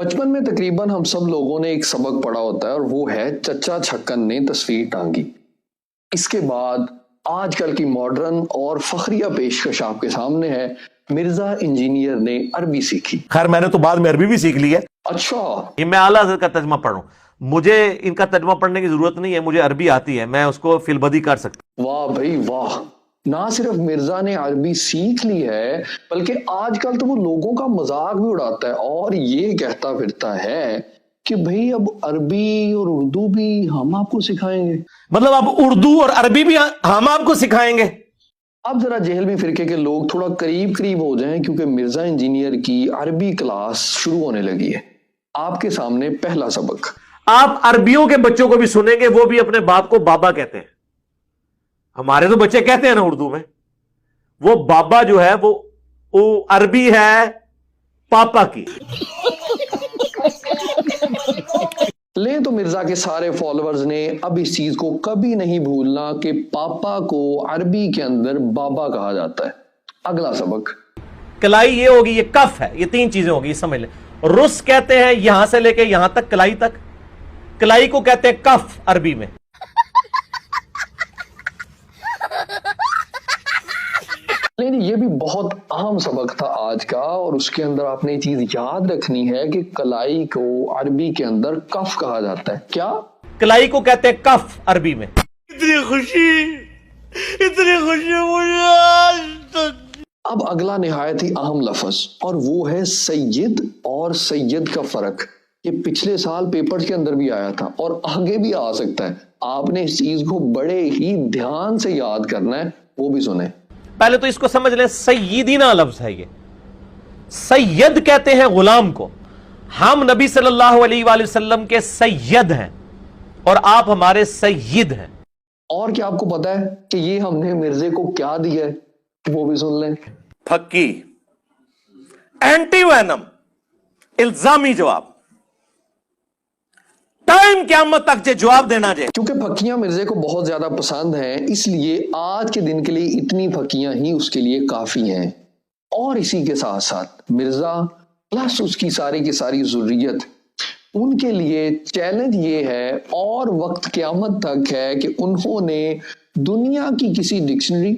बचपन में तकरीबन हम सब लोगों ने एक सबक पढ़ा होता है और वो है चचा छक्कन ने तस्वीर टांगी। इसके बाद आजकल की मॉडर्न और फखरिया पेशकश आपके सामने है, मिर्जा इंजीनियर ने अरबी सीखी। खैर मैंने तो बाद में अरबी भी सीख ली है। अच्छा, ये मैं आला हज़रत का तर्जमा पढ़ रहा हूं, मुझे इनका तर्जमा पढ़ने की जरूरत नहीं है, मुझे अरबी आती है, मैं उसको फिलबदी कर सकता। वाह भाई वाह, ना सिर्फ मिर्जा ने अरबी सीख ली है बल्कि आजकल तो वो लोगों का मजाक भी उड़ाता है और ये कहता फिरता है कि भाई अब अरबी और उर्दू भी हम आपको सिखाएंगे। मतलब अब उर्दू और अरबी भी हम आपको सिखाएंगे। अब जरा जेहलवी फिरके के लोग थोड़ा करीब करीब हो जाएं क्योंकि मिर्जा इंजीनियर की अरबी क्लास शुरू होने लगी है। आपके सामने पहला सबक। आप अरबियों के बच्चों को भी सुनेंगे, वो भी अपने बाप को बाबा कहते हैं। हमारे तो बच्चे कहते हैं ना उर्दू में, वो बाबा जो है वो अरबी है पापा की। ले तो मिर्जा के सारे फॉलोअर्स ने अब इस चीज को कभी नहीं भूलना कि पापा को अरबी के अंदर बाबा कहा जाता है। अगला सबक। कलाई ये होगी, ये कफ है, ये तीन चीजें होगी, समझ ले। रुस कहते हैं यहां से लेके यहां तक, कलाई तक। कलाई को कहते हैं कफ अरबी में। लेकिन ये भी बहुत अहम सबक था आज का, और उसके अंदर आपने ये चीज याद रखनी है कि कलाई को अरबी के अंदर कफ कहा जाता है। क्या? कलाई को कहते हैं कफ अरबी में। इतनी खुशी मुझे। अब अगला निहायत ही अहम लफ्ज, और वो है सैयद और सैयद का फर्क। ये पिछले साल पेपर के अंदर भी आया था और आगे भी आ सकता है। आपने इस चीज को बड़े ही ध्यान से याद करना है, वो भी सुने। पहले तो इसको समझ लें, सैयदीना लफ्ज है ये। सैयद कहते हैं गुलाम को। हम नबी सल्लल्लाहु अलैहि वसल्लम के सैयद हैं और आप हमारे सैयद हैं। और क्या आपको पता है कि ये हमने मिर्जे को क्या दिया है? वो भी सुन लें। फक्की, एंटीवेनम, इल्जामी जवाब। टाइम क़यामत तक जे जवाब देना जे। क्योंकि फक्कियां मिर्जे को बहुत ज्यादा पसंद हैं, इसलिए आज के दिन के लिए इतनी फक्कियां ही उसके लिए काफी हैं। और इसी के साथ साथ मिर्जा प्लस उसकी सारी की सारी ज़ुर्रियत, उनके लिए चैलेंज ये है और वक्त क़यामत तक है कि उन्होंने दुनिया की किसी डिक्शनरी,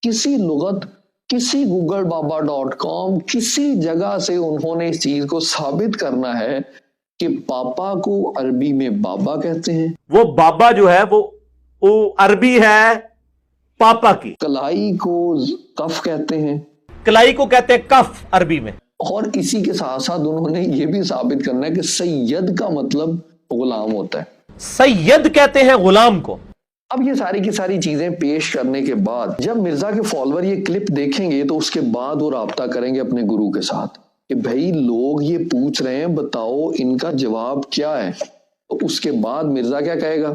किसी लुगत, किसी googleBaba.com, किसी जगह से उन्होंने इस चीज को साबित करना है कि पापा को अरबी में बाबा कहते हैं। वो बाबा जो है वो अरबी है पापा की। कलाई को कफ कहते हैं। कलाई को कहते हैं कफ अरबी में। और इसी के साथ साथ उन्होंने ये भी साबित करना है कि सैयद का मतलब गुलाम होता है। सैयद कहते हैं गुलाम को। अब ये सारी की सारी चीजें पेश करने के बाद जब मिर्जा के फॉलोअर ये क्लिप देखेंगे तो उसके बाद वो राब्ता करेंगे अपने गुरु के साथ कि भाई लोग ये पूछ रहे हैं, बताओ इनका जवाब क्या है। तो उसके बाद मिर्जा क्या कहेगा?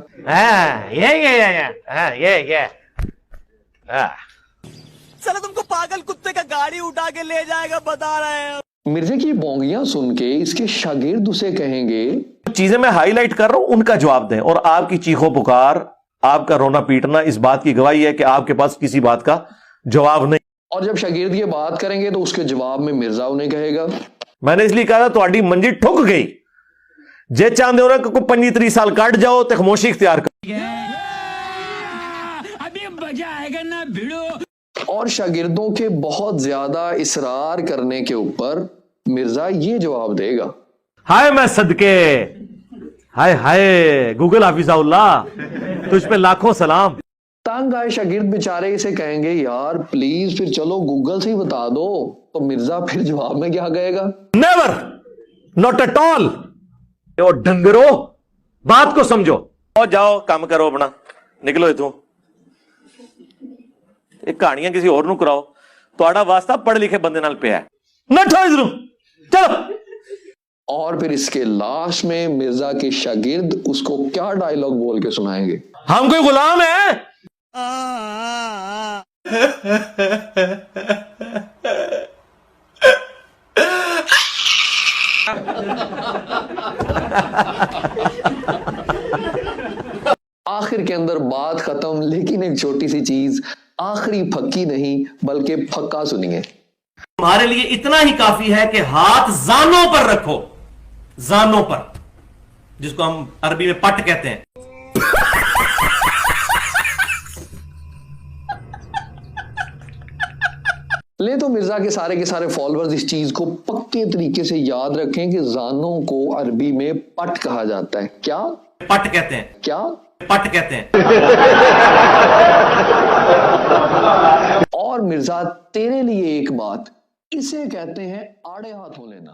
चलो तुमको पागल कुत्ते का गाड़ी उठा के ले जाएगा, बता रहे हैं। मिर्जे की बोंगियां सुन के इसके शागिर्द उसे कहेंगे, चीजें मैं हाईलाइट कर रहा हूं उनका जवाब दें। और आपकी चीखों पुकार, आपका रोना पीटना इस बात की गवाही है कि आपके पास किसी बात का जवाब नहीं। और जब शागिर्द ये बात करेंगे तो उसके जवाब में मिर्जा उन्हें कहेगा, मैंने इसलिए कहा था तुम्हारी मंजी ठुक गई, जे चाहते हो ना को 25-30 साल काट जाओ तो खामोशी इख्तियार कर। अभी मजा आएगा ना भिड़ो। और शागिर्दों के बहुत ज्यादा इसरार करने के ऊपर मिर्जा ये जवाब देगा, हाय मैं सदके, हाय हाय गूगल हाफिज़ाउल्लाह, तुझ पे लाखों सलाम। तंग आए शागिर्द बेचारे इसे कहेंगे, यार प्लीज फिर चलो गूगल से ही बता दो। तो मिर्जा फिर जवाब में क्या कहेगा? Never, not at all. ओ डंगरो, बात को समझो और जाओ काम करो अपना, निकलो इथों। ये कहानियां किसी और नू कराओ, तुम्हारा वास्ता पढ़े लिखे बंदे नाल पिया है। नठो इधरों, चलो। और फिर इसके लास्ट में मिर्जा के शागिर्द उसको क्या डायलॉग बोल के सुनाएंगे? हम कोई गुलाम है? आखिर के अंदर बात खत्म, लेकिन एक छोटी सी चीज, आखिरी फक्की नहीं बल्कि फक्का सुनिए। तुम्हारे लिए इतना ही काफी है कि हाथ जानों पर रखो, زانوں پر، جس کو ہم عربی میں پٹ کہتے ہیں. لے تو مرزا کے سارے فالوورز اس چیز کو پکے طریقے سے یاد رکھیں کہ زانوں کو عربی میں پٹ کہا جاتا ہے. کیا پٹ کہتے ہیں؟ کیا پٹ کہتے ہیں. اور مرزا تیرے لیے ایک بات، اسے کہتے ہیں آڑے ہاتھوں لینا.